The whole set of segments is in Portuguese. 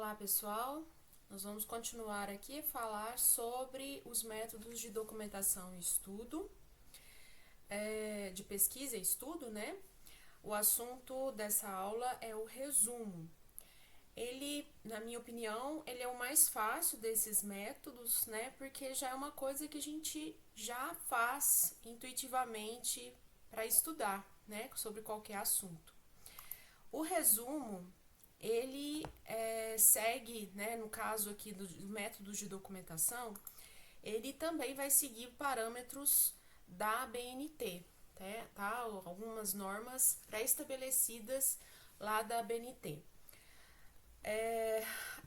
Olá, pessoal. Nós vamos continuar aqui a falar sobre os métodos de documentação e estudo, de pesquisa e estudo, né? O assunto dessa aula é o resumo. Ele, na minha opinião, ele é o mais fácil desses métodos, né? Porque já é uma coisa que a gente já faz intuitivamente para estudar, né? Sobre qualquer assunto. O resumo, ele segue, né, no caso aqui dos métodos de documentação, ele também vai seguir parâmetros da BNT, tá? Algumas normas pré-estabelecidas lá da BNT.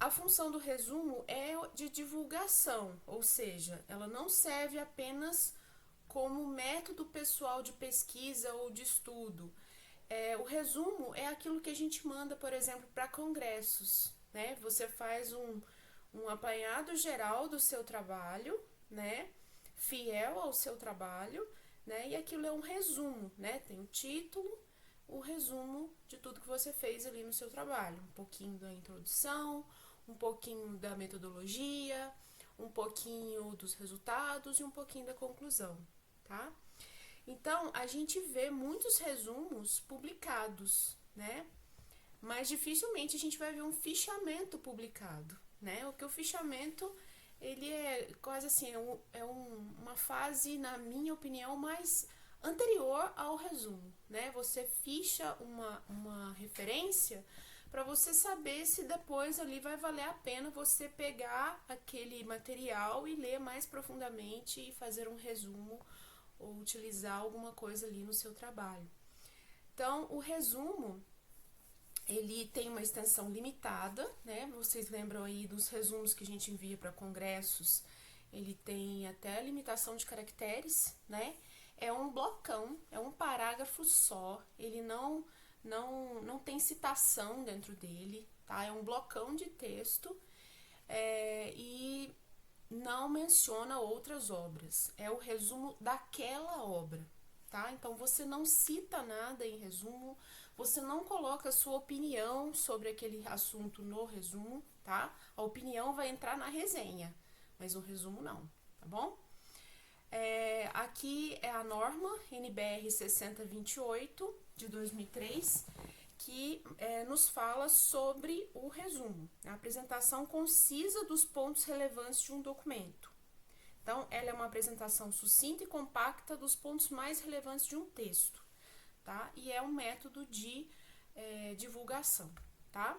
A função do resumo é de divulgação, ou seja, ela não serve apenas como método pessoal de pesquisa ou de estudo. O resumo é aquilo que a gente manda, por exemplo, para congressos, né? Você faz um apanhado geral do seu trabalho, né? Fiel ao seu trabalho, né? E aquilo é um resumo, né? Tem o título, o resumo de tudo que você fez ali no seu trabalho. Um pouquinho da introdução, um pouquinho da metodologia, um pouquinho dos resultados e um pouquinho da conclusão, tá? Então, a gente vê muitos resumos publicados, né? Mas dificilmente a gente vai ver um fichamento publicado, né? O que o fichamento, ele é quase assim, uma fase, na minha opinião, mais anterior ao resumo, né? Você ficha uma referência para você saber se depois ali vai valer a pena você pegar aquele material e ler mais profundamente e fazer um resumo ou utilizar alguma coisa ali no seu trabalho. Então, o resumo, ele tem uma extensão limitada, né? Vocês lembram aí dos resumos que a gente envia para congressos, ele tem até a limitação de caracteres, né? É um blocão, é um parágrafo só, ele não tem citação dentro dele, tá? É um blocão de texto e não menciona outras obras. É o resumo daquela obra, tá? Então você não cita nada em resumo, você não coloca a sua opinião sobre aquele assunto no resumo, tá? A opinião vai entrar na resenha, mas o resumo não, tá bom? Aqui é a norma NBR 6028 de 2003, que nos fala sobre o resumo, a apresentação concisa dos pontos relevantes de um documento. Então, ela é uma apresentação sucinta e compacta dos pontos mais relevantes de um texto, tá? E é um método de divulgação, tá?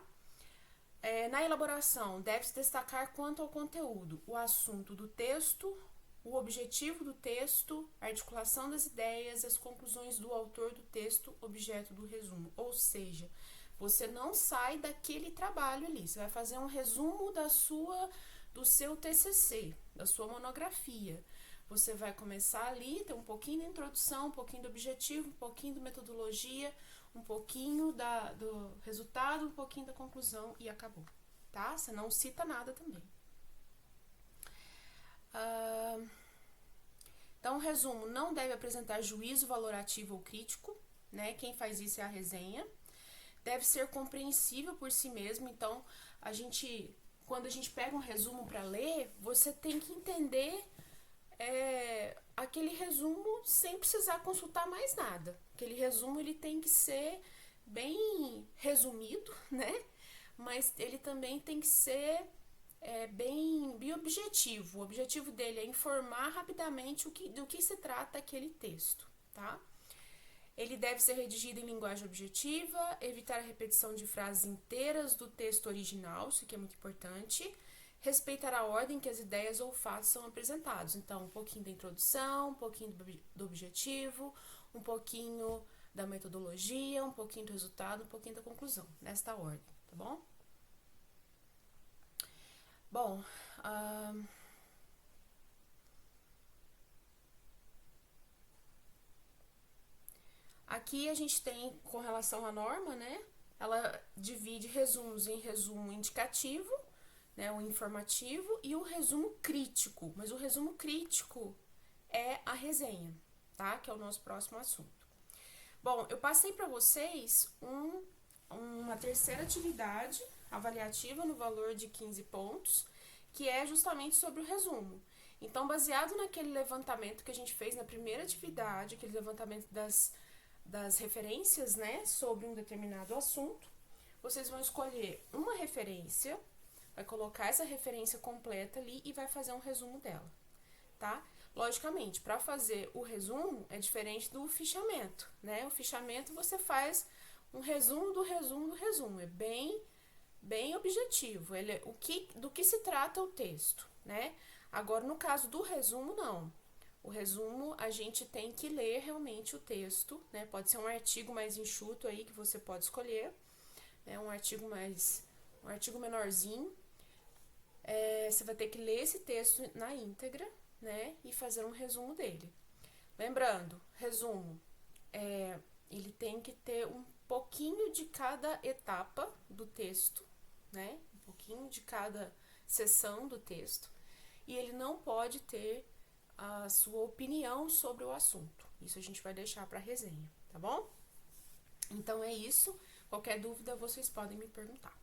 Na elaboração, deve-se destacar quanto ao conteúdo, o assunto do texto, o objetivo do texto, a articulação das ideias, as conclusões do autor do texto, objeto do resumo. Ou seja, você não sai daquele trabalho ali, você vai fazer um resumo do seu TCC, da sua monografia. Você vai começar ali, tem um pouquinho da introdução, um pouquinho do objetivo, um pouquinho da metodologia, um pouquinho do resultado, um pouquinho da conclusão e acabou, tá? Você não cita nada também. Então, o resumo não deve apresentar juízo valorativo ou crítico, né? Quem faz isso é a resenha. Deve ser compreensível por si mesmo. Então, quando a gente pega um resumo para ler, você tem que entender aquele resumo sem precisar consultar mais nada. Aquele resumo ele tem que ser bem resumido, né? Mas ele também tem que ser bem objetivo. O objetivo dele é informar rapidamente do que se trata aquele texto, tá? Ele deve ser redigido em linguagem objetiva, evitar a repetição de frases inteiras do texto original, isso aqui é muito importante, respeitar a ordem que as ideias ou fatos são apresentados. Então, um pouquinho da introdução, um pouquinho do objetivo, um pouquinho da metodologia, um pouquinho do resultado, um pouquinho da conclusão, nesta ordem, tá bom? Bom, aqui a gente tem, com relação à norma, né? Ela divide resumos em resumo indicativo, né, o informativo, e o resumo crítico. Mas o resumo crítico é a resenha, tá? Que é o nosso próximo assunto. Bom, eu passei para vocês uma terceira atividade avaliativa no valor de 15 pontos, que é justamente sobre o resumo. Então, baseado naquele levantamento que a gente fez na primeira atividade, aquele levantamento das referências, né, sobre um determinado assunto, vocês vão escolher uma referência, vai colocar essa referência completa ali e vai fazer um resumo dela, tá? Logicamente, para fazer o resumo é diferente do fichamento, né? O fichamento você faz um resumo do resumo do resumo, é bem objetivo, ele é do que se trata o texto, né? Agora, no caso do resumo, não. O resumo, a gente tem que ler realmente o texto, né? Pode ser um artigo mais enxuto aí que você pode escolher, né? Um artigo menorzinho. Você vai ter que ler esse texto na íntegra, né? E fazer um resumo dele. Lembrando, resumo, ele tem que ter um pouquinho de cada etapa do texto, né? Um pouquinho de cada seção do texto. E ele não pode ter a sua opinião sobre o assunto. Isso a gente vai deixar para resenha, tá bom? Então é isso. Qualquer dúvida vocês podem me perguntar.